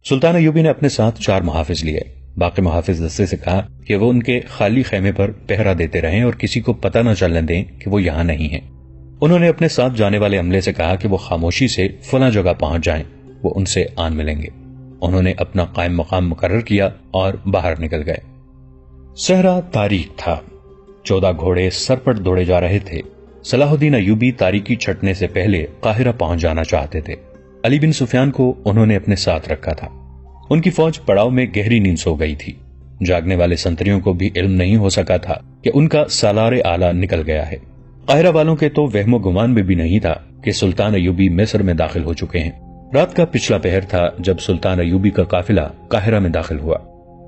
سلطان ایوبی نے اپنے ساتھ 4 محافظ لیے۔ باقی محافظ دستے سے کہا کہ وہ ان کے خالی خیمے پر پہرا دیتے رہیں اور کسی کو پتہ نہ چلنے دیں کہ وہ یہاں نہیں ہیں۔ انہوں نے اپنے ساتھ جانے والے عملے سے کہا کہ وہ خاموشی سے فلاں جگہ پہنچ جائیں، وہ ان سے آن ملیں گے۔ انہوں نے اپنا قائم مقام مقرر کیا اور باہر نکل گئے۔ صحرا تاریک تھا، 14 گھوڑے سر پر دوڑے جا رہے تھے۔ صلاح الدین ایوبی تاریکی چھٹنے سے پہلے قاہرہ پہنچ جانا چاہتے تھے۔ علی بن سفیان کو انہوں نے اپنے ساتھ رکھا تھا۔ ان کی فوج پڑاؤ میں گہری نیند سو گئی تھی۔ جاگنے والے سنتریوں کو بھی علم نہیں ہو سکا تھا کہ ان کا سالار اعلیٰ نکل گیا ہے۔ قاہرہ والوں کے تو وہم و گمان میں بھی نہیں تھا کہ سلطان ایوبی مصر میں داخل ہو چکے ہیں۔ رات کا پچھلا پہر تھا جب سلطان ایوبی کا قافلہ قاہرہ میں داخل ہوا۔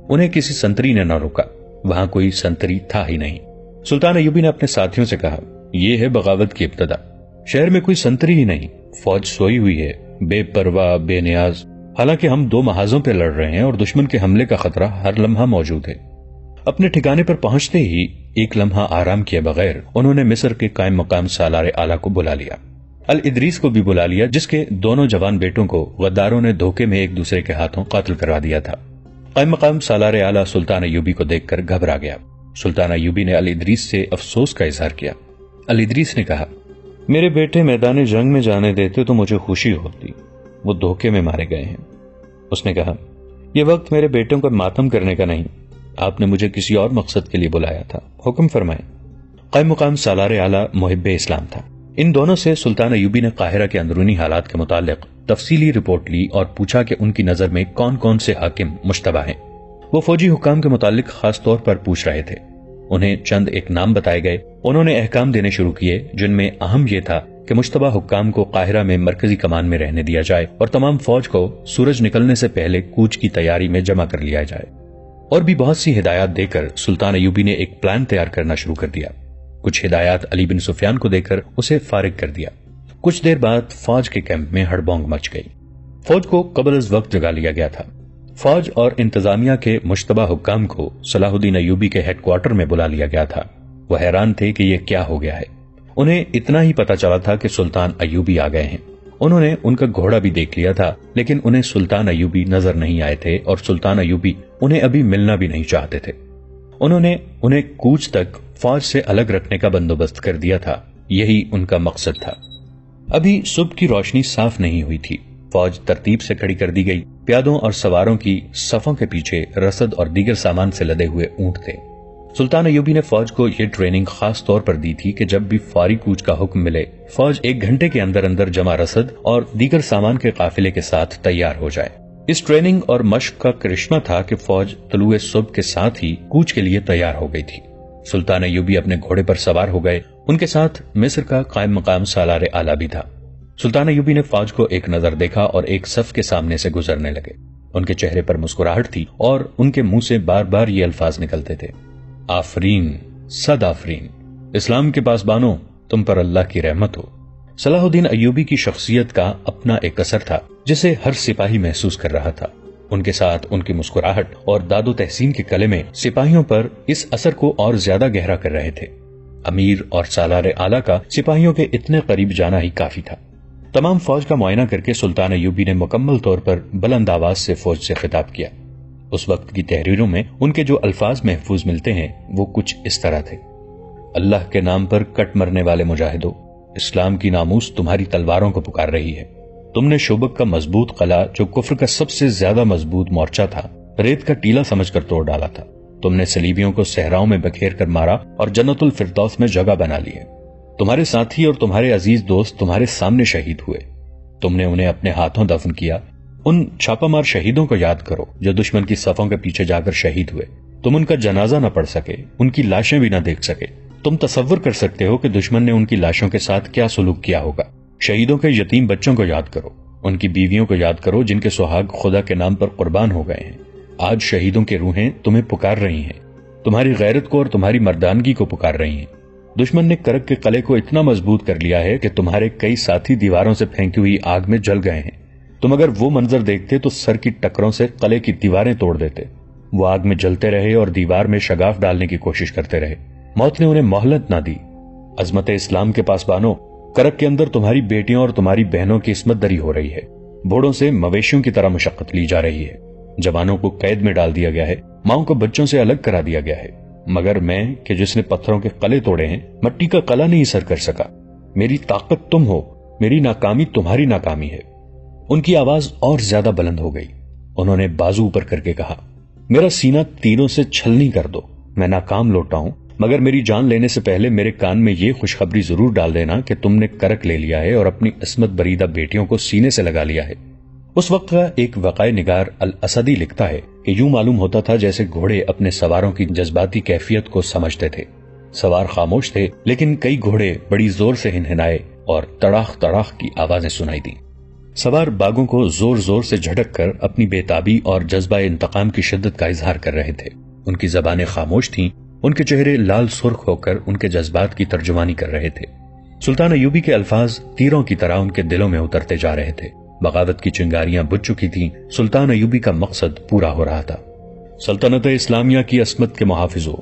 انہیں کسی سنتری نے نہ روکا، وہاں کوئی سنتری تھا ہی نہیں۔ سلطان ایوبی نے اپنے ساتھیوں سے کہا، یہ ہے بغاوت کی ابتدا۔ شہر میں کوئی سنتری ہی نہیں، فوج سوئی ہوئی ہے، بے پرواہ بے نیاز، حالانکہ ہم 2 محاذوں پہ لڑ رہے ہیں اور دشمن کے حملے کا خطرہ ہر لمحہ موجود ہے۔ اپنے ٹھکانے پر پہنچتے ہی ایک لمحہ آرام کیے بغیر انہوں نے مصر کے قائم مقام سالار اعلیٰ کو بلا لیا۔ الادریس کو بھی بلا لیا، جس کے دونوں جوان بیٹوں کو غداروں نے دھوکے میں ایک دوسرے کے ہاتھوں قتل کروا دیا تھا۔ قائم مقام سالار اعلیٰ سلطان ایوبی کو دیکھ کر گھبرا گیا۔ سلطان ایوبی نے الادریس سے افسوس کا اظہار کیا۔ الادریس نے کہا، میرے بیٹے میدان جنگ میں جانے دیتے تو مجھے خوشی ہوتی، وہ دھوکے میں مارے گئے ہیں۔ اس نے کہا، یہ وقت میرے بیٹوں پر ماتم کرنے کا نہیں، آپ نے مجھے کسی اور مقصد کے لیے بلایا تھا، حکم فرمائیں۔ قائم مقام سالار اعلیٰ محب اسلام تھا۔ ان دونوں سے سلطان ایوبی نے قاہرہ کے اندرونی حالات کے متعلق تفصیلی رپورٹ لی اور پوچھا کہ ان کی نظر میں کون کون سے حاکم مشتبہ ہیں۔ وہ فوجی حکام کے متعلق خاص طور پر پوچھ رہے تھے۔ انہیں چند ایک نام بتائے گئے۔ انہوں نے احکام دینے شروع کیے، جن میں اہم یہ تھا کہ مشتبہ حکام کو قاہرہ میں مرکزی کمان میں رہنے دیا جائے اور تمام فوج کو سورج نکلنے سے پہلے کوچ کی تیاری میں جمع کر لیا جائے۔ اور بھی بہت سی ہدایات دے کر سلطان ایوبی نے ایک پلان تیار کرنا شروع کر دیا۔ کچھ ہدایات علی بن سفیان کو دے کر اسے فارغ کر دیا۔ کچھ دیر بعد فوج کے کیمپ میں ہڑبونگ مچ گئی۔ فوج کو قبل از وقت جگا لیا گیا تھا۔ فوج اور انتظامیہ کے مشتبہ حکام کو صلاح الدین ایوبی کے ہیڈ کوارٹر میں بلا لیا گیا تھا۔ وہ حیران تھے کہ یہ کیا ہو گیا ہے۔ انہیں اتنا ہی پتا چلا تھا کہ سلطان ایوبی آ گئے ہیں۔ انہوں نے ان کا گھوڑا بھی دیکھ لیا تھا، لیکن انہیں سلطان ایوبی نظر نہیں آئے تھے اور سلطان ایوبی انہیں ابھی ملنا بھی نہیں چاہتے تھے۔ انہوں نے انہیں کوچ تک فوج سے الگ رکھنے کا بندوبست کر دیا تھا، یہی ان کا مقصد تھا۔ ابھی صبح کی روشنی صاف نہیں ہوئی تھی۔ فوج ترتیب سے کھڑی کر دی گئی۔ پیادوں اور سواروں کی صفوں کے پیچھے رسد اور دیگر سامان سے لدے ہوئے اونٹ تھے۔ سلطان ایوبی نے فوج کو یہ ٹریننگ خاص طور پر دی تھی کہ جب بھی فوری کوچ کا حکم ملے، فوج 1 گھنٹے کے اندر اندر جمع رسد اور دیگر سامان کے قافلے کے ساتھ تیار ہو جائے۔ اس ٹریننگ اور مشق کا کرشمہ تھا کہ فوج طلوع صبح کے ساتھ ہی کوچ کے لیے تیار ہو گئی تھی۔ سلطان ایوبی اپنے گھوڑے پر سوار ہو گئے۔ ان کے ساتھ مصر کا قائم مقام سالار اعلیٰ بھی تھا۔ سلطان ایوبی نے فوج کو ایک نظر دیکھا اور ایک صف کے سامنے سے گزرنے لگے۔ ان کے چہرے پر مسکراہٹ تھی اور ان کے منہ سے بار بار یہ الفاظ نکلتے تھے، آفرین، صد آفرین، اسلام کے پاسبانوں، تم پر اللہ کی رحمت ہو۔ صلاح الدین ایوبی کی شخصیت کا اپنا ایک اثر تھا جسے ہر سپاہی محسوس کر رہا تھا۔ ان کے ساتھ ان کی مسکراہٹ اور داد و تحسین کے کلمے سپاہیوں پر اس اثر کو اور زیادہ گہرا کر رہے تھے۔ امیر اور سالار اعلیٰ کا سپاہیوں کے اتنے قریب جانا ہی کافی تھا۔ تمام فوج کا معائنہ کر کے سلطان ایوبی نے مکمل طور پر بلند آواز سے فوج سے خطاب کیا۔ اس وقت کی تحریروں میں ان کے جو الفاظ محفوظ ملتے ہیں وہ کچھ اس طرح تھے، اللہ کے نام پر کٹ مرنے والے مجاہدوں، اسلام کی ناموس تمہاری تلواروں کو پکار رہی ہے۔ تم نے شوبک کا مضبوط قلعہ، جو کفر کا سب سے زیادہ مضبوط مورچہ تھا، ریت کا ٹیلا سمجھ کر توڑ ڈالا تھا۔ تم نے صلیبیوں کو صحراؤں میں بکھیر کر مارا اور جنت الفردوس میں جگہ بنا لی ہے۔ تمہارے ساتھی اور تمہارے عزیز دوست تمہارے سامنے شہید ہوئے، تم نے انہیں اپنے ہاتھوں دفن کیا۔ ان چھاپا مار شہیدوں کو یاد کرو جو دشمن کی صفوں کے پیچھے جا کر شہید ہوئے۔ تم ان کا جنازہ نہ پڑھ سکے، ان کی لاشیں بھی نہ دیکھ سکے۔ تم تصور کر سکتے ہو کہ دشمن نے ان کی لاشوں کے ساتھ کیا سلوک کیا ہوگا۔ شہیدوں کے یتیم بچوں کو یاد کرو، ان کی بیویوں کو یاد کرو جن کے سہاگ خدا کے نام پر قربان ہو گئے ہیں۔ آج شہیدوں کی روحیں تمہیں پکار رہی ہیں، تمہاری غیرت کو اور تمہاری مردانگی کو پکار رہی ہیں۔ دشمن نے کرک کے قلعے کو اتنا مضبوط کر لیا ہے کہ تمہارے کئی ساتھی دیواروں سے پھینکی ہوئی آگ میں جل گئے ہیں۔ تم اگر وہ منظر دیکھتے تو سر کی ٹکروں سے قلعے کی دیواریں توڑ دیتے۔ وہ آگ میں جلتے رہے اور دیوار میں شگاف ڈالنے کی کوشش کرتے رہے۔ موت نے انہیں مہلت نہ دی۔ عظمت اسلام کے پاسبانوں، کرک کے اندر تمہاری بیٹیوں اور تمہاری بہنوں کی عصمت دری ہو رہی ہے۔ بھوڑوں سے مویشیوں کی طرح مشقت لی جا رہی ہے، جوانوں کو قید میں ڈال دیا گیا ہے، ماؤں کو بچوں سے الگ کرا دیا گیا ہے، مگر میں کہ جس نے پتھروں کے قلعے توڑے ہیں مٹی کا قلعہ نہیں سر کر سکا۔ میری طاقت تم ہو، میری ناکامی تمہاری ناکامی ہے۔ ان کی آواز اور زیادہ بلند ہو گئی۔ انہوں نے بازو اوپر کر کے کہا، میرا سینہ تینوں سے چھلنی کر دو، میں ناکام لوٹا ہوں، مگر میری جان لینے سے پہلے میرے کان میں یہ خوشخبری ضرور ڈال دینا کہ تم نے کرک لے لیا ہے اور اپنی عصمت بریدہ بیٹیوں کو سینے سے لگا لیا ہے۔ اس وقت کا ایک وقائع نگار الاسدی لکھتا ہے کہ یوں معلوم ہوتا تھا جیسے گھوڑے اپنے سواروں کی جذباتی کیفیت کو سمجھتے تھے۔ سوار خاموش تھے، لیکن کئی گھوڑے بڑی زور سے ہنہنائے اور تڑاخ تڑاخ کی آوازیں سنائی دیں۔ سوار باغوں کو زور زور سے جھٹک کر اپنی بے تابی اور جذبہ انتقام کی شدت کا اظہار کر رہے تھے۔ ان کی زبانیں خاموش تھیں، ان کے چہرے لال سرخ ہو کر ان کے جذبات کی ترجمانی کر رہے تھے۔ سلطان ایوبی کے الفاظ تیروں کی طرح ان کے دلوں میں اترتے جا رہے تھے۔ بغاوت کی چنگاریاں بجھ چکی تھیں، سلطان ایوبی کا مقصد پورا ہو رہا تھا۔ سلطنت اسلامیہ کی عصمت کے محافظو،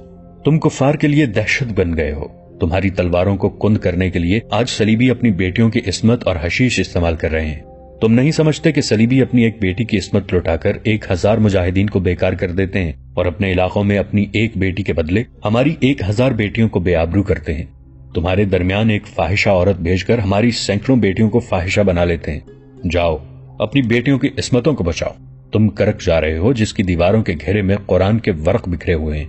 تم کفار کے لیے دہشت بن گئے ہو۔ تمہاری تلواروں کو کند کرنے کے لیے آج صلیبی اپنی بیٹیوں کی عصمت اور حشیش استعمال کر رہے ہیں۔ تم نہیں سمجھتے کہ صلیبی اپنی ایک بیٹی کی عصمت لوٹا کر 1000 مجاہدین کو بیکار کر دیتے ہیں اور اپنے علاقوں میں اپنی ایک بیٹی کے بدلے ہماری 1000 بیٹیوں کو بے آبرو کرتے ہیں۔ تمہارے درمیان ایک فاحشہ عورت بھیج کر ہماری سینکڑوں بیٹیوں کو فاحشہ بنا لیتے ہیں۔ جاؤ، اپنی بیٹیوں کی عصمتوں کو بچاؤ۔ تم کرک جا رہے ہو جس کی دیواروں کے گھیرے میں قرآن کے ورق بکھرے ہوئے ہیں،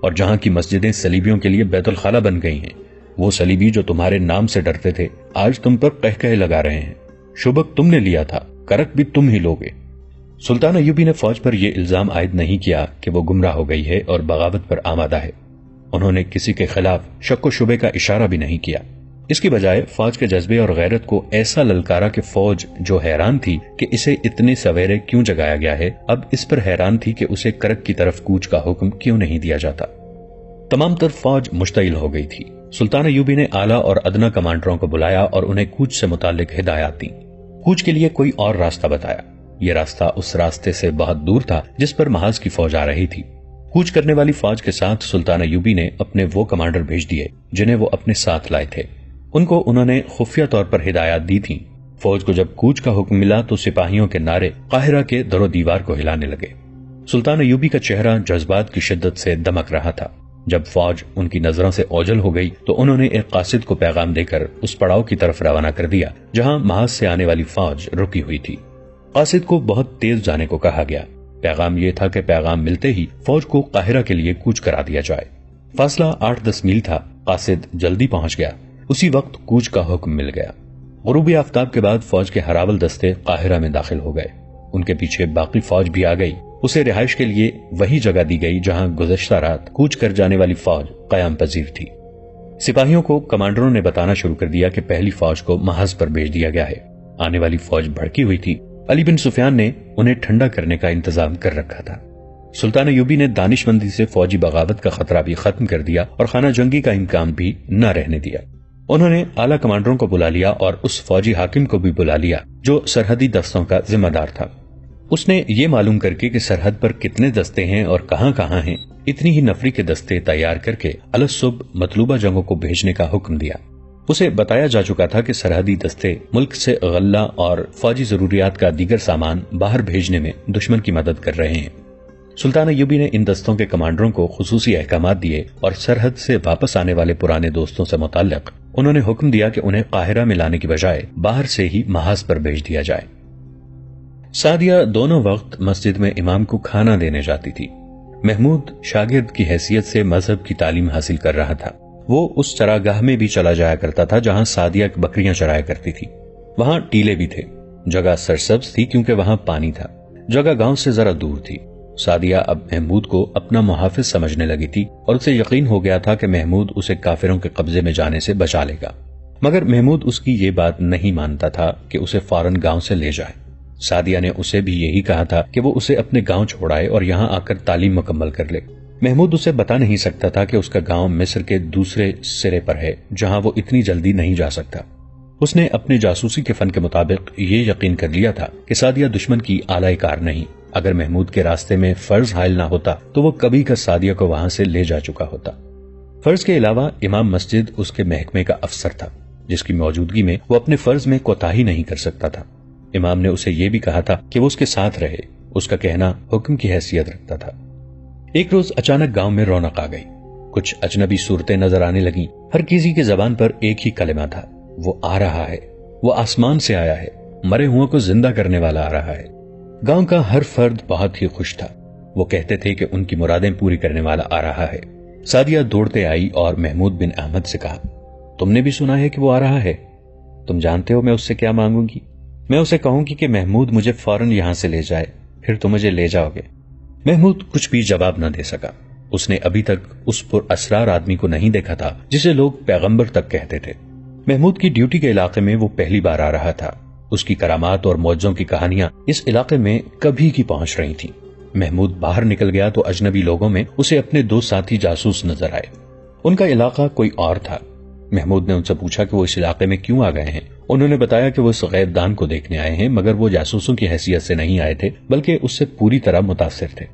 اور جہاں کی مسجدیں صلیبیوں کے لیے بیت الخلا بن گئی ہیں۔ وہ صلیبی جو تمہارے نام سے ڈرتے تھے آج تم پر قہقہے لگا رہے ہیں۔ شبک تم نے لیا تھا، کرک بھی تم ہی لوگے۔ سلطان ایوبی نے فوج پر یہ الزام عائد نہیں کیا کہ وہ گمراہ ہو گئی ہے اور بغاوت پر آمادہ ہے۔ انہوں نے کسی کے خلاف شک و شبے کا اشارہ بھی نہیں کیا۔ اس کی بجائے فوج کے جذبے اور غیرت کو ایسا للکارا کہ فوج جو حیران تھی کہ اسے اتنے سویرے کیوں جگایا گیا ہے، اب اس پر حیران تھی کہ اسے کرک کی طرف کوچ کا حکم کیوں نہیں دیا جاتا۔ تمام تر فوج مشتعل ہو گئی تھی۔ سلطان ایوبی نے اعلیٰ اور ادنا کمانڈروں کو بلایا اور انہیں کوچ سے متعلق ہدایات دیں۔ کوچ کے لیے کوئی اور راستہ بتایا۔ یہ راستہ اس راستے سے بہت دور تھا جس پر محاذ کی فوج آ رہی تھی۔ کوچ کرنے والی فوج کے ساتھ سلطان ایوبی نے اپنے وہ کمانڈر بھیج دیے جنہیں وہ اپنے ساتھ لائے تھے۔ ان کو انہوں نے خفیہ طور پر ہدایات دی تھیں۔ فوج کو جب کوچ کا حکم ملا تو سپاہیوں کے نعرے قاہرہ کے در و دیوار کو ہلانے لگے۔ سلطان ایوبی کا چہرہ جذبات کی شدت سے دمک رہا تھا۔ جب فوج ان کی نظروں سے اوجھل ہو گئی تو انہوں نے ایک قاصد کو پیغام دے کر اس پڑاؤ کی طرف روانہ کر دیا جہاں محاذ سے آنے والی فوج رکی ہوئی تھی۔ قاصد کو بہت تیز جانے کو کہا گیا۔ پیغام یہ تھا کہ پیغام ملتے ہی فوج کو قاہرہ کے لیے کوچ کرا دیا جائے۔ فاصلہ 8-10 میل تھا۔ قاصد جلدی پہنچ گیا۔ اسی وقت کوچ کا حکم مل گیا۔ غروب آفتاب کے بعد فوج کے ہراول دستے قاہرہ میں داخل ہو گئے۔ ان کے پیچھے باقی فوج بھی آ گئی۔ اسے رہائش کے لیے وہی جگہ دی گئی جہاں گزشتہ رات کوچ کر جانے والی فوج قیام پذیر تھی۔ سپاہیوں کو کمانڈروں نے بتانا شروع کر دیا کہ پہلی فوج کو محاذ پر بھیج دیا گیا ہے۔ آنے والی فوج بھڑکی ہوئی تھی۔ علی بن سفیان نے انہیں ٹھنڈا کرنے کا انتظام کر رکھا تھا۔ سلطان ایوبی نے دانش مندی سے فوجی بغاوت کا خطرہ بھی ختم کر دیا اور خانہ جنگی کا امکان بھی نہ رہنے دیا۔ انہوں نے اعلیٰ کمانڈروں کو بلا لیا اور اس فوجی حاکم کو بھی بلا لیا جو سرحدی دستوں کا ذمہ دار تھا۔ اس نے یہ معلوم کر کے کہ سرحد پر کتنے دستے ہیں اور کہاں کہاں ہیں، اتنی ہی نفری کے دستے تیار کر کے الصبح مطلوبہ جنگوں کو بھیجنے کا حکم دیا۔ اسے بتایا جا چکا تھا کہ سرحدی دستے ملک سے غلہ اور فوجی ضروریات کا دیگر سامان باہر بھیجنے میں دشمن کی مدد کر رہے ہیں۔ سلطان ایوبی نے ان دستوں کے کمانڈروں کو خصوصی احکامات دیے اور سرحد سے واپس آنے والے پرانے دوستوں سے متعلق انہوں نے حکم دیا کہ انہیں قاہرہ میں لانے کی بجائے باہر سے ہی محاذ پر بھیج دیا جائے۔ سعدیہ دونوں وقت مسجد میں امام کو کھانا دینے جاتی تھی۔ محمود شاگرد کی حیثیت سے مذہب کی تعلیم حاصل کر رہا تھا۔ وہ اس چراگاہ میں بھی چلا جایا کرتا تھا جہاں سعدیہ بکریاں چرایا کرتی تھی۔ وہاں ٹیلے بھی تھے۔ جگہ سرسبز تھی کیونکہ وہاں پانی تھا۔ جگہ گاؤں سے ذرا دور تھی۔ سعدیہ اب محمود کو اپنا محافظ سمجھنے لگی تھی اور اسے یقین ہو گیا تھا کہ محمود اسے کافروں کے قبضے میں جانے سے بچا لے گا، مگر محمود اس کی یہ بات نہیں مانتا تھا کہ اسے فوراً گاؤں سے لے جائے۔ سعدیہ نے اسے بھی یہی کہا تھا کہ وہ اسے اپنے گاؤں چھوڑائے اور یہاں آ کر تعلیم مکمل کر لے۔ محمود اسے بتا نہیں سکتا تھا کہ اس کا گاؤں مصر کے دوسرے سرے پر ہے جہاں وہ اتنی جلدی نہیں جا سکتا۔ اس نے اپنے جاسوسی کے فن کے مطابق یہ یقین کر لیا تھا کہ سعدیہ دشمن کی اعلی کار نہیں۔ اگر محمود کے راستے میں فرض حائل نہ ہوتا تو وہ کبھی کا سعدیہ کو وہاں سے لے جا چکا ہوتا۔ فرض کے علاوہ امام مسجد اس کے محکمے کا افسر تھا جس کی موجودگی میں وہ اپنے فرض میں کوتاہی نہیں کر سکتا تھا۔ امام نے اسے یہ بھی کہا تھا کہ وہ اس کے ساتھ رہے، اس کا کہنا حکم کی حیثیت رکھتا تھا۔ ایک روز اچانک گاؤں میں رونق آ گئی، کچھ اجنبی صورتیں نظر آنے لگیں، ہر کسی کی زبان پر ایک ہی کلمہ تھا، وہ آ رہا ہے، وہ آسمان سے آیا ہے، مرے ہوئوں کو زندہ کرنے والا آ رہا ہے۔ گاؤں کا ہر فرد بہت ہی خوش تھا، وہ کہتے تھے کہ ان کی مرادیں پوری کرنے والا آ رہا ہے۔ سعدیہ دوڑتے آئی اور محمود بن احمد سے کہا، تم نے بھی سنا ہے کہ وہ آ رہا ہے؟ تم جانتے ہو میں اس سے کیا مانگوں گی؟ میں اسے کہوں گی کہ محمود مجھے فوراً یہاں سے لے جائے، پھر تم مجھے لے جاؤ گے۔ محمود کچھ بھی جواب نہ دے سکا، اس نے ابھی تک اس پر اسرار آدمی کو نہیں دیکھا تھا جسے لوگ پیغمبر تک کہتے تھے۔ محمود کی ڈیوٹی کے علاقے میں وہ پہلی بار آ رہا تھا، اس کی کرامات اور معجزوں کی کہانیاں اس علاقے میں کبھی کی پہنچ رہی تھیں۔ محمود باہر نکل گیا تو اجنبی لوگوں میں اسے اپنے دو ساتھی جاسوس نظر آئے، ان کا علاقہ کوئی اور تھا۔ محمود نے ان سے پوچھا کہ وہ اس علاقے میں کیوں آ گئے ہیں۔ انہوں نے بتایا کہ وہ اس غیب دان کو دیکھنے آئے ہیں، مگر وہ جاسوسوں کی حیثیت سے نہیں آئے تھے بلکہ اس سے پوری طرح متاثر تھے۔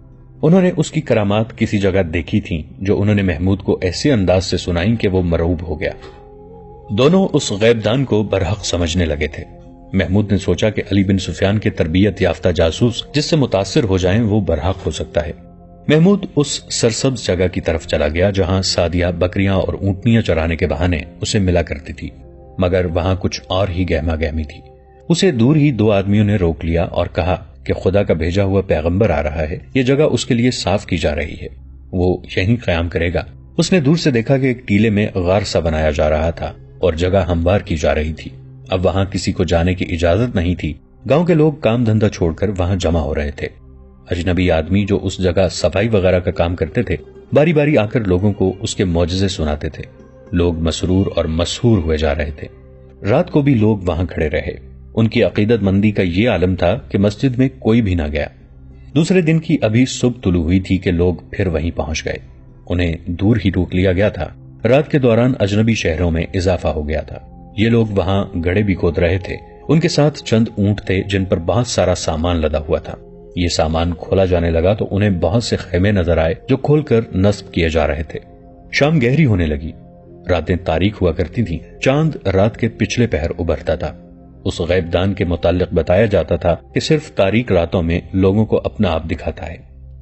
انہوں نے اس کی کرامات کسی جگہ دیکھی تھیں جو انہوں نے محمود کو ایسے انداز سے سنائیں کہ وہ مرعوب ہو گیا۔ دونوں اس غیب دان کو برحق سمجھنے لگے تھے۔ محمود نے سوچا کہ علی بن سفیان کے تربیت یافتہ جاسوس جس سے متاثر ہو جائیں وہ برحق ہو سکتا ہے۔ محمود اس سرسبز جگہ کی طرف چلا گیا جہاں سعدیہ بکریاں اور اونٹنیاں چرانے کے بہانے اسے ملا کرتی تھی، مگر وہاں کچھ اور ہی گہما گہمی تھی۔ اسے دور ہی دو آدمیوں نے روک لیا اور کہا کہ خدا کا بھیجا ہوا پیغمبر آ رہا ہے، یہ جگہ اس کے لیے صاف کی جا رہی ہے، وہ یہیں قیام کرے گا۔ اس نے دور سے دیکھا کہ ایک ٹیلے میں غار سا بنایا جا رہا تھا اور جگہ ہموار کی جا رہی تھی۔ اب وہاں کسی کو جانے کی اجازت نہیں تھی، گاؤں کے لوگ کام دھندہ چھوڑ کر وہاں جمع ہو رہے تھے۔ اجنبی آدمی جو اس جگہ صفائی وغیرہ کا کام کرتے تھے باری باری آ کر لوگوں کو اس کے معجزے سناتے تھے۔ لوگ مسرور اور مسحور ہوئے جا رہے تھے۔ رات کو بھی لوگ وہاں کھڑے رہے، ان کی عقیدت مندی کا یہ عالم تھا کہ مسجد میں کوئی بھی نہ گیا۔ دوسرے دن کی ابھی صبح طلوع ہوئی تھی کہ لوگ پھر وہیں پہنچ گئے، انہیں دور ہی روک لیا گیا تھا۔ رات کے دوران اجنبی شہروں میں اضافہ ہو گیا تھا، یہ لوگ وہاں گڑھے بھی کھود رہے تھے، ان کے ساتھ چند اونٹ تھے جن پر بہت سارا سامان لدا ہوا تھا۔ یہ سامان کھولا جانے لگا تو انہیں بہت سے خیمے نظر آئے جو کھول کر نصب کیے جا رہے تھے۔ شام گہری ہونے لگی، راتیں تاریک ہوا کرتی تھیں، چاند رات کے پچھلے پہر ابھرتا تھا۔ اس غیب دان کے متعلق بتایا جاتا تھا کہ صرف تاریک راتوں میں لوگوں کو اپنا آپ دکھاتا ہے۔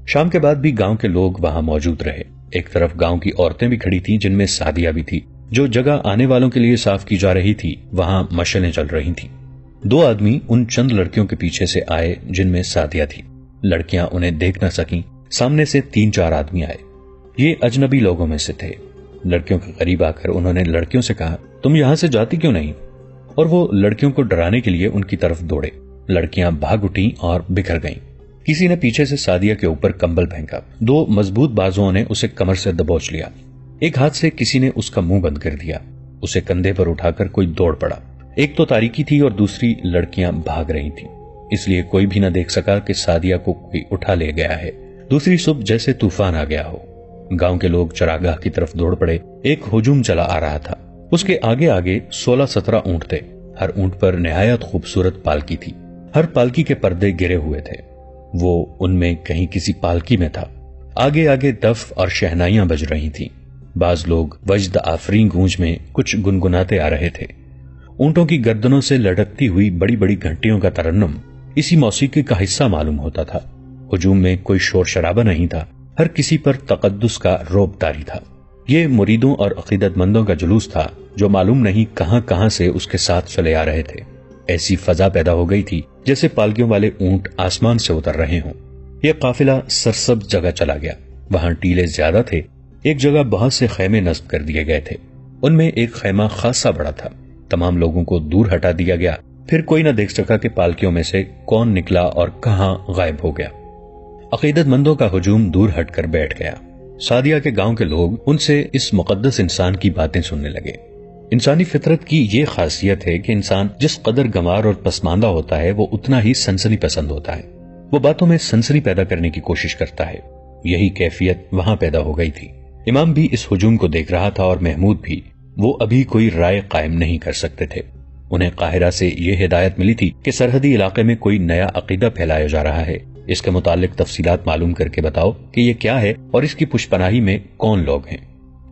شام کے بعد بھی گاؤں کے لوگ وہاں موجود رہے۔ ایک طرف گاؤں کی عورتیں بھی کھڑی تھیں جن میں سعدیہ بھی تھی۔ جو جگہ آنے والوں کے لیے صاف کی جا رہی تھی وہاں مشعلیں چل رہی تھیں۔ دو آدمی ان چند لڑکیوں کے پیچھے سے آئے جن میں سعدیہ تھی۔ لڑکیاں انہیں دیکھ نہ سکیں، سامنے سے 3-4 آدمی آئے، یہ اجنبی لوگوں میں سے تھے۔ لڑکیوں کے قریب آ کر انہوں نے لڑکیوں سے کہا، تم یہاں سے جاتی کیوں نہیں؟ اور وہ لڑکیوں کو ڈرانے کے لیے ان کی طرف دوڑے۔ لڑکیاں بھاگ اٹھیں اور بکھر گئیں۔ کسی نے پیچھے سے سعدیہ کے اوپر کمبل پھینکا، 2 مضبوط بازوؤں نے اسے کمر سے دبوچ لیا۔ ایک ہاتھ سے کسی نے اس کا منہ بند کر دیا، اسے کندھے پر اٹھا کر کوئی دوڑ پڑا۔ ایک تو تاریکی تھی اور دوسری لڑکیاں بھاگ رہی تھیں، اس لیے کوئی بھی نہ دیکھ سکا کہ سعدیہ کو کوئی اٹھا لے گیا ہے۔ دوسری صبح جیسے طوفان آ گیا ہو، گاؤں کے لوگ چراگاہ کی طرف دوڑ پڑے۔ ایک ہجوم چلا آ رہا تھا، اس کے آگے آگے 16-17 اونٹ تھے، ہر اونٹ پر نہایت خوبصورت پالکی تھی، ہر پالکی کے پردے گرے ہوئے تھے، وہ ان میں کہیں کسی پالکی میں تھا۔ آگے آگے دف اور شہنائیاں بج رہی تھیں، بعض لوگ وجد آفرین گونج میں کچھ گنگناتے آ رہے تھے۔ اونٹوں کی گردنوں سے لٹکتی ہوئی بڑی بڑی گھنٹیوں کا ترنم اسی موسیقی کا حصہ معلوم ہوتا تھا۔ ہجوم میں کوئی شور شرابہ نہیں تھا، ہر کسی پر تقدس کا رعب طاری تھا۔ یہ مریدوں اور عقیدت مندوں کا جلوس تھا جو معلوم نہیں کہاں کہاں سے اس کے ساتھ چلے آ رہے تھے۔ ایسی فضا پیدا ہو گئی تھی جیسے پالکیوں والے اونٹ آسمان سے اتر رہے ہوں۔ یہ قافلہ سرسبز جگہ چلا گیا، وہاں ٹیلے زیادہ تھے، ایک جگہ بہت سے خیمے نصب کر دیے گئے تھے، ان میں ایک خیمہ خاصا بڑا تھا۔ تمام لوگوں کو دور ہٹا دیا گیا، پھر کوئی نہ دیکھ سکا کہ پالکیوں میں سے کون نکلا اور کہاں غائب ہو گیا۔ عقیدت مندوں کا ہجوم دور ہٹ کر بیٹھ گیا۔ سعدیہ کے گاؤں کے لوگ ان سے اس مقدس انسان کی باتیں سننے لگے۔ انسانی فطرت کی یہ خاصیت ہے کہ انسان جس قدر گنوار اور پسماندہ ہوتا ہے وہ اتنا ہی سنسنی پسند ہوتا ہے، وہ باتوں میں سنسنی پیدا کرنے کی کوشش کرتا ہے۔ یہی کیفیت وہاں پیدا ہو گئی تھی۔ امام بھی اس ہجوم کو دیکھ رہا تھا اور محمود بھی۔ وہ ابھی کوئی رائے قائم نہیں کر سکتے تھے۔ انہیں قاہرہ سے یہ ہدایت ملی تھی کہ سرحدی علاقے میں کوئی نیا عقیدہ پھیلایا جا رہا ہے، اس کے متعلق تفصیلات معلوم کر کے بتاؤ کہ یہ کیا ہے اور اس کی پشت پناہی میں کون لوگ ہیں۔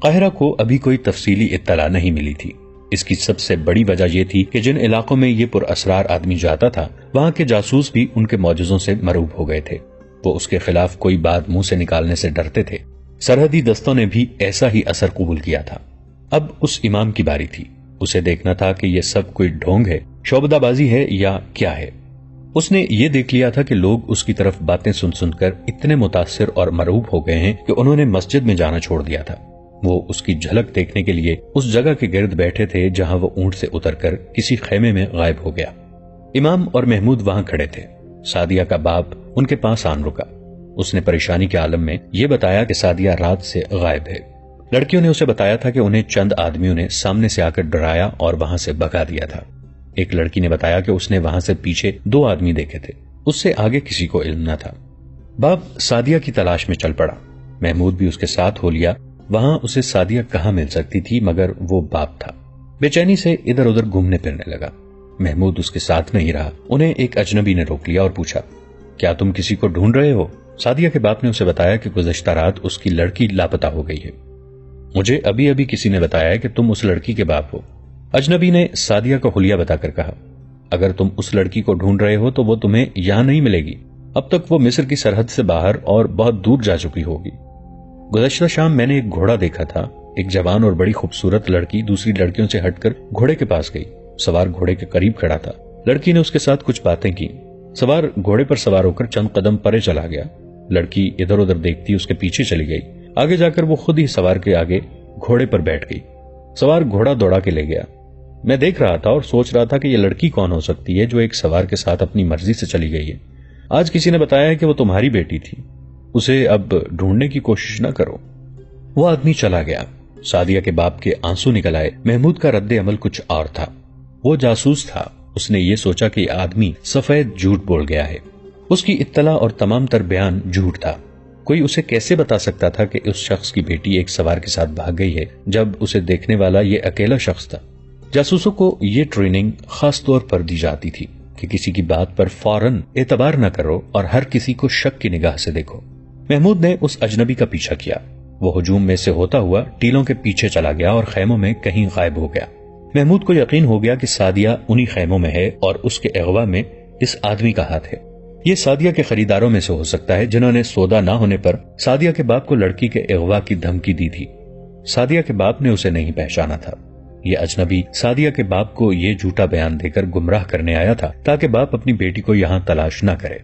قاہرہ کو ابھی کوئی تفصیلی اطلاع نہیں ملی تھی۔ اس کی سب سے بڑی وجہ یہ تھی کہ جن علاقوں میں یہ پر اسرار آدمی جاتا تھا وہاں کے جاسوس بھی ان کے معجزوں سے مرعوب ہو گئے تھے۔ وہ اس کے خلاف کوئی بات منہ سے نکالنے سے ڈرتے تھے۔ سرحدی دستوں نے بھی ایسا ہی اثر قبول کیا تھا۔ اب اس امام کی باری تھی۔ اسے دیکھنا تھا کہ یہ سب کوئی ڈھونگ ہے، شعبدہ بازی ہے یا کیا ہے۔ اس نے یہ دیکھ لیا تھا کہ لوگ اس کی طرف باتیں سن سن کر اتنے متاثر اور مرعوب ہو گئے ہیں کہ انہوں نے مسجد میں جانا چھوڑ دیا تھا۔ وہ اس کی جھلک دیکھنے کے لیے اس جگہ کے گرد بیٹھے تھے جہاں وہ اونٹ سے اتر کر کسی خیمے میں غائب ہو گیا۔ امام اور محمود وہاں کھڑے تھے۔ سعدیہ کا باپ ان کے پاس آن رکا۔ اس نے پریشانی کے عالم میں یہ بتایا کہ سعدیہ رات سے غائب ہے۔ لڑکیوں نے اسے بتایا تھا کہ انہیں چند آدمیوں نے سامنے سے آ کر ڈرایا اور وہاں سے بھگا دیا تھا۔ ایک لڑکی نے بتایا کہ اس نے وہاں سے پیچھے 2 آدمی دیکھے تھے، اس سے آگے کسی کو علم نہ تھا۔ باپ سعدیہ کی تلاش میں چل پڑا۔ محمود بھی اس کے ساتھ ہو لیا۔ وہاں اسے سعدیہ کہاں مل سکتی تھی مگر وہ باپ تھا۔ بے چینی سے ادھر ادھر گھومنے پھرنے لگا۔ محمود اس کے ساتھ نہیں رہا۔ انہیں ایک اجنبی نے روک لیا اور پوچھا، کیا تم کسی کو ڈھونڈ رہے ہو؟ سعدیہ کے باپ نے اسے بتایا کہ گزشتہ رات اس کی لڑکی لاپتہ ہو گئی ہے۔ مجھے ابھی ابھی کسی نے بتایا ہے کہ تم اس لڑکی کے باپ ہو۔ اجنبی نے سعدیہ کا حلیہ بتا کر کہا، اگر تم اس لڑکی کو ڈھونڈ رہے ہو تو وہ تمہیں یہاں نہیں ملے گی۔ اب تک وہ مصر کی سرحد سے باہر اور بہت دور جا چکی ہوگی۔ گزشتہ شام میں نے ایک گھوڑا دیکھا تھا۔ ایک جوان اور بڑی خوبصورت لڑکی دوسری لڑکیوں سے ہٹ کر گھوڑے کے پاس گئی۔ سوار گھوڑے کے قریب کھڑا تھا۔ لڑکی نے اس کے ساتھ کچھ باتیں کی۔ سوار گھوڑے پر سوار ہو کر چند قدم پرے چلا گیا۔ لڑکی ادھر ادھر دیکھتی اس کے پیچھے چلی گئی۔ آگے جا کر وہ خود ہی سوار کے آگے گھوڑے پر بیٹھ گئی۔ سوار گھوڑا دوڑا کے لے گیا۔ میں دیکھ رہا تھا اور سوچ رہا تھا کہ یہ لڑکی کون ہو سکتی ہے جو ایک سوار کے ساتھ اپنی مرضی سے چلی گئی ہے۔ آج کسی نے بتایا ہے کہ وہ تمہاری بیٹی تھی۔ اسے اب ڈھونڈنے کی کوشش نہ کرو۔ وہ آدمی چلا گیا۔ سعدیہ کے باپ کے آنسو نکل آئے۔ محمود کا رد عمل کچھ اور تھا۔ وہ جاسوس تھا۔ اس نے یہ سوچا کہ یہ آدمی سفید جھوٹ بول گیا ہے۔ اس کی اطلاع اور تمام تر بیان جھوٹ تھا۔ کوئی اسے کیسے بتا سکتا تھا کہ اس شخص کی بیٹی ایک سوار کے ساتھ بھاگ گئی ہے جب اسے دیکھنے والا یہ اکیلا شخص تھا؟ جاسوسوں کو یہ ٹریننگ خاص طور پر دی جاتی تھی کہ کسی کی بات پر فوراً اعتبار نہ کرو اور ہر کسی کو شک کی نگاہ سے دیکھو۔ محمود نے اس اجنبی کا پیچھا کیا۔ وہ ہجوم میں سے ہوتا ہوا ٹیلوں کے پیچھے چلا گیا اور خیموں میں کہیں غائب ہو گیا۔ محمود کو یقین ہو گیا کہ سعدیہ انہی خیموں میں ہے اور اس کے اغوا میں اس آدمی کا ہاتھ ہے۔ یہ سعدیہ کے خریداروں میں سے ہو سکتا ہے جنہوں نے سودا نہ ہونے پر سعدیہ کے باپ کو لڑکی کے اغوا کی دھمکی دی تھی۔ سعدیہ کے باپ نے اسے نہیں پہچانا تھا۔ یہ اجنبی سعدیہ کے باپ کو یہ جھوٹا بیان دے کر گمراہ کرنے آیا تھا تاکہ باپ اپنی بیٹی کو یہاں تلاش نہ کرے۔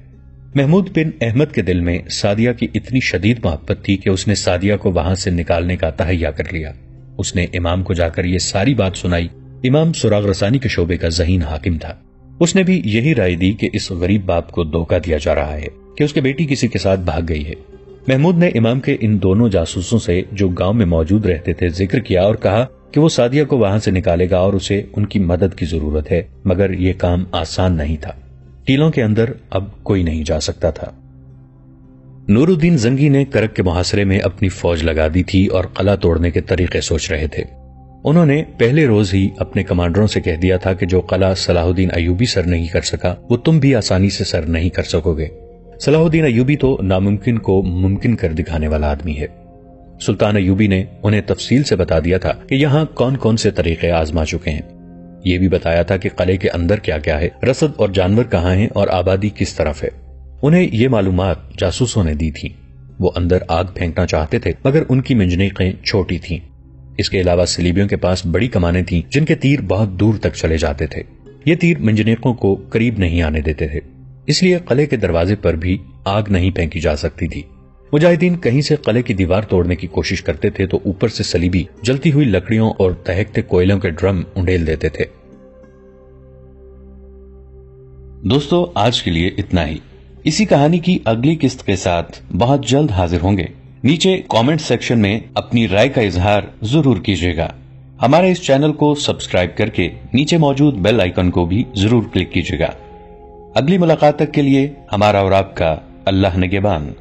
محمود بن احمد کے دل میں سعدیہ کی اتنی شدید محبت تھی کہ اس نے سعدیہ کو وہاں سے نکالنے کا تہیہ کر لیا۔ اس نے امام کو جا کر یہ ساری بات سنائی۔ امام سراغ رسانی کے شعبے کا ذہین حاکم تھا۔ اس نے بھی یہی رائے دی کہ اس غریب باپ کو دھوکہ دیا جا رہا ہے کہ اس کی بیٹی کسی کے ساتھ بھاگ گئی ہے۔ محمود نے امام کے ان دونوں جاسوسوں سے جو گاؤں میں موجود رہتے تھے ذکر کیا اور کہا کہ وہ سعدیہ کو وہاں سے نکالے گا اور اسے ان کی مدد کی ضرورت ہے، مگر یہ کام آسان نہیں تھا۔ ٹیلوں کے اندر اب کوئی نہیں جا سکتا تھا۔ نور الدین زنگی نے کرک کے محاصرے میں اپنی فوج لگا دی تھی اور قلعہ توڑنے کے طریقے سوچ رہے تھے۔ انہوں نے پہلے روز ہی اپنے کمانڈروں سے کہہ دیا تھا کہ جو قلعہ صلاح الدین ایوبی سر نہیں کر سکا وہ تم بھی آسانی سے سر نہیں کر سکو گے۔ صلاح الدین ایوبی تو ناممکن کو ممکن کر دکھانے والا آدمی ہے۔ سلطان ایوبی نے انہیں تفصیل سے بتا دیا تھا کہ یہاں کون کون سے طریقے آزما چکے ہیں۔ یہ بھی بتایا تھا کہ قلعے کے اندر کیا کیا ہے، رسد اور جانور کہاں ہیں اور آبادی کس طرف ہے۔ انہیں یہ معلومات جاسوسوں نے دی تھی۔ وہ اندر آگ پھینکنا چاہتے تھے مگر ان کی منجنیقیں چھوٹی تھیں۔ اس کے علاوہ سلیبیوں کے پاس بڑی کمانیں تھیں جن کے تیر بہت دور تک چلے جاتے تھے۔ یہ تیر منجنیقوں کو قریب نہیں آنے دیتے تھے، اس لیے قلعے کے دروازے پر بھی آگ نہیں پھینکی جا سکتی تھی۔ مجاہدین کہیں سے قلعے کی دیوار توڑنے کی کوشش کرتے تھے تو اوپر سے سلیبی جلتی ہوئی لکڑیوں اور دہکتے کوئلوں کے ڈرم انڈیل دیتے تھے۔ دوستو، آج کے لیے اتنا ہی۔ اسی کہانی کی اگلی قسط کے ساتھ بہت جلد حاضر ہوں گے۔ نیچے کامنٹ سیکشن میں اپنی رائے کا اظہار ضرور کیجیے گا۔ ہمارے اس چینل کو سبسکرائب کر کے نیچے موجود بیل آئیکن کو بھی ضرور کلک کیجیے گا۔ اگلی ملاقات تک کے لیے ہمارا اور آپ کا اللہ نگہبان۔